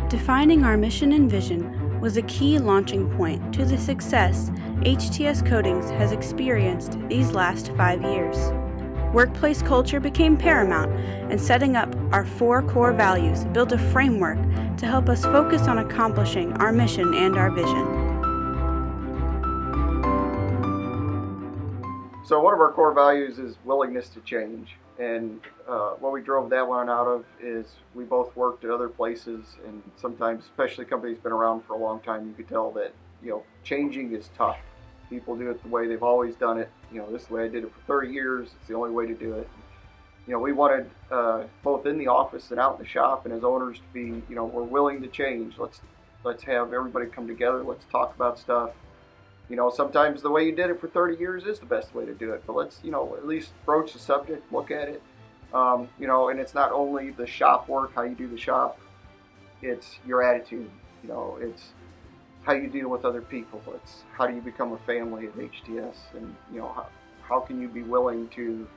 Defining our mission and vision was a key launching point to the success HTS Coatings has experienced these last 5 years. Workplace culture became paramount, and setting up our 4 core values built a framework to help us focus on accomplishing our mission and our vision. So one of our core values is willingness to change, and what we drove that one out of is we both worked at other places, and sometimes, especially companies been around for a long time, you could tell that changing is tough. People do it the way they've always done it. This is the way I did it for 30 years. It's the only way to do it. We wanted both in the office and out in the shop, and as owners to be, we're willing to change. Let's have everybody come together. Let's talk about stuff. Sometimes the way you did it for 30 years is the best way to do it, but let's, at least broach the subject, look at it. And it's not only the shop work, how you do the shop, it's your attitude. It's how you deal with other people. It's how do you become a family at HTS, and, how can you be willing to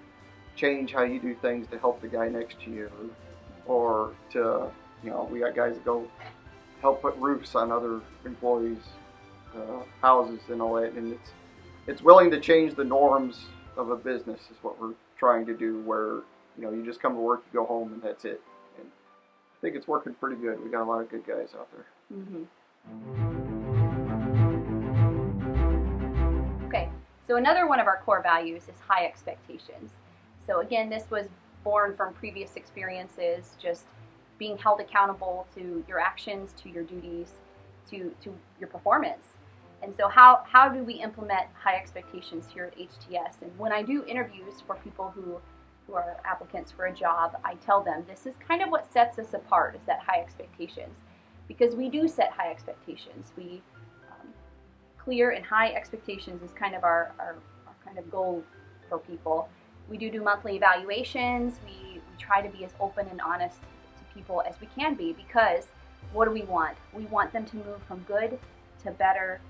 change how you do things to help the guy next to you, or to, we got guys that go help put roofs on other employees' houses and all that, and it's willing to change the norms of a business is what we're trying to do, where you just come to work, you go home, and that's it. And I think it's working pretty good. We got a lot of good guys out there. Mm-hmm. Okay, so another one of our core values is high expectations. So again, this was born from previous experiences, just being held accountable to your actions, to your duties, to your performance. And so how do we implement high expectations here at HTS? And when I do interviews for people who are applicants for a job, I tell them this is kind of what sets us apart, is that high expectations. Because we do set high expectations. We clear and high expectations is kind of our kind of goal for people. We do monthly evaluations. We try to be as open and honest to people as we can be, because what do we want? We want them to move from good to better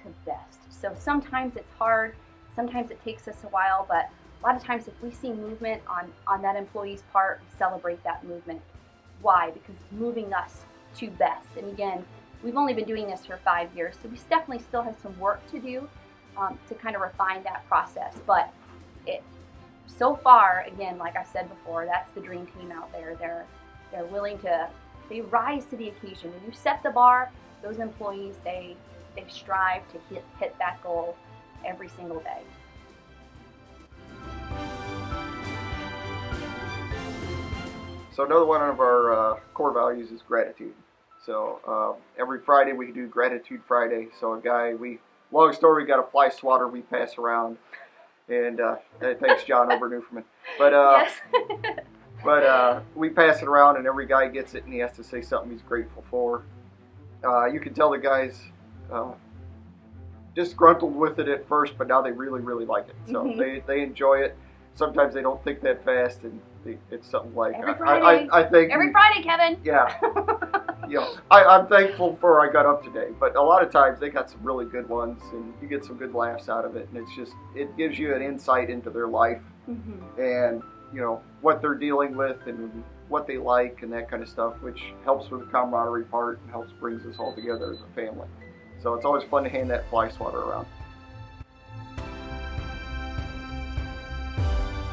to best. So sometimes it's hard, sometimes it takes us a while, but a lot of times if we see movement on that employee's part, we celebrate that movement. Why? Because it's moving us to best. And again, we've only been doing this for 5 years, so we definitely still have some work to do to kind of refine that process. But so far, again, like I said before, that's the dream team out there. They're willing to, they rise to the occasion. When you set the bar, those employees, they strive to hit that goal every single day. So another one of our core values is gratitude. So every Friday we do Gratitude Friday. So long story, we got a fly swatter we pass around, and thanks John over Newfoundland. But yes. But we pass it around, and every guy gets it, and he has to say something he's grateful for. You can tell the guys disgruntled with it at first, but now they really, really like it. So they enjoy it. Sometimes they don't think that fast, and it's something like every Friday. I think every Friday, Kevin. Yeah. I'm thankful for I got up today, but a lot of times they got some really good ones, and you get some good laughs out of it, and it gives you an insight into their life, and what they're dealing with and what they like and that kind of stuff, which helps with the camaraderie part and helps brings us all together as a family. So it's always fun to hand that fly swatter around.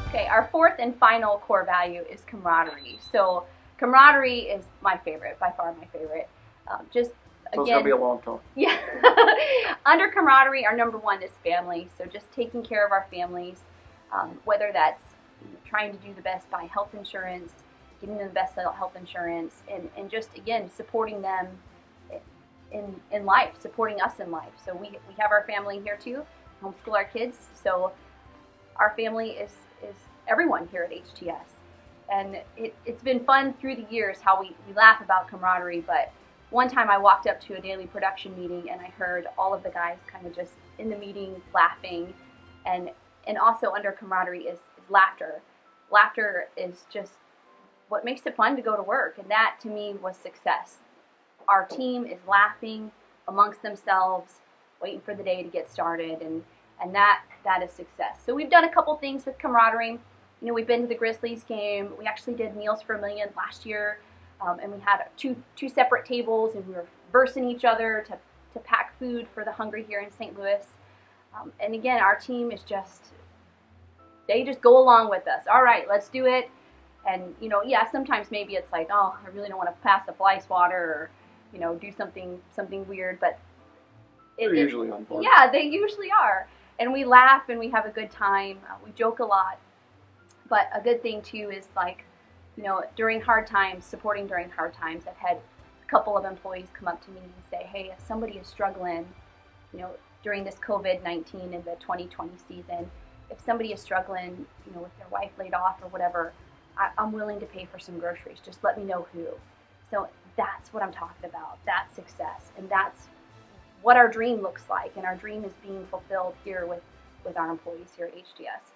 Okay, our fourth and final core value is camaraderie. So camaraderie is my favorite, by far my favorite. So it's going to be a long talk. Yeah. Under camaraderie, our number one is family. So just taking care of our families, whether that's trying to do the best by health insurance, getting them the best health insurance, and just, again, supporting them in life, supporting us in life. So we have our family here too, homeschool our kids. So our family is everyone here at HTS. And it's been fun through the years how we laugh about camaraderie, but one time I walked up to a daily production meeting and I heard all of the guys kind of just in the meeting laughing, and also under camaraderie is laughter. Laughter is just what makes it fun to go to work, and that to me was success. Our team is laughing amongst themselves, waiting for the day to get started, and that is success. So we've done a couple things with camaraderie. We've been to the Grizzlies game. We actually did Meals for a Million last year. And we had two separate tables, and we were versing each other to pack food for the hungry here in St. Louis. And again, our team is they just go along with us. All right, let's do it. And, yeah, sometimes maybe it's like, oh, I really don't want to pass the ice water or, do something weird. But they're usually on board. Yeah, they usually are. And we laugh and we have a good time. We joke a lot. But a good thing, too, is like, during hard times, supporting during hard times, I've had a couple of employees come up to me and say, hey, if somebody is struggling, during this COVID-19 and the 2020 season, if somebody is struggling, with their wife laid off or whatever, I'm willing to pay for some groceries. Just let me know who. So that's what I'm talking about. That's success. And that's what our dream looks like. And our dream is being fulfilled here with our employees here at HTS.